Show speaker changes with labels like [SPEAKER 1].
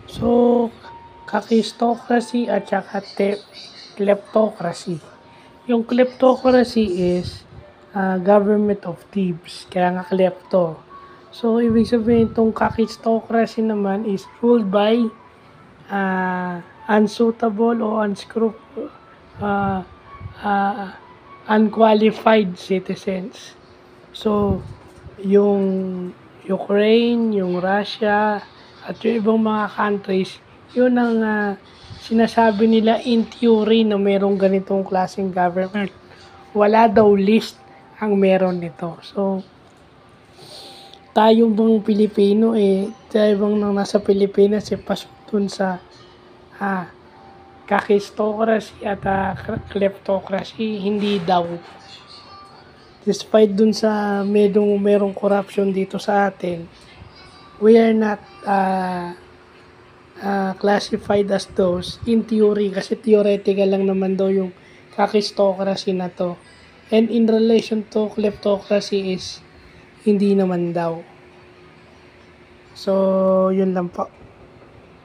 [SPEAKER 1] So, kakistocracy at saka kleptocracy. Yung kleptocracy is government of thieves, kaya nga klepto. So, ibig sabihin itong kakistocracy naman is ruled by unsuitable o uh, uh, unqualified citizens. So, yung Ukraine, yung Russia, at yung ibang mga countries, yun ang sinasabi nila in theory na merong ganitong klaseng government. Wala daw list ang meron nito. So, tayo bang Pilipino tayo bang nang nasa Pilipinas pasok dun sa kakistocracy at kleptocracy? Hindi daw. Despite dun sa merong corruption dito sa atin, we are not classified as those in theory kasi theoretical lang naman daw yung kakistocracy na to. And in relation to kleptocracy is hindi naman daw. So, yun lang po.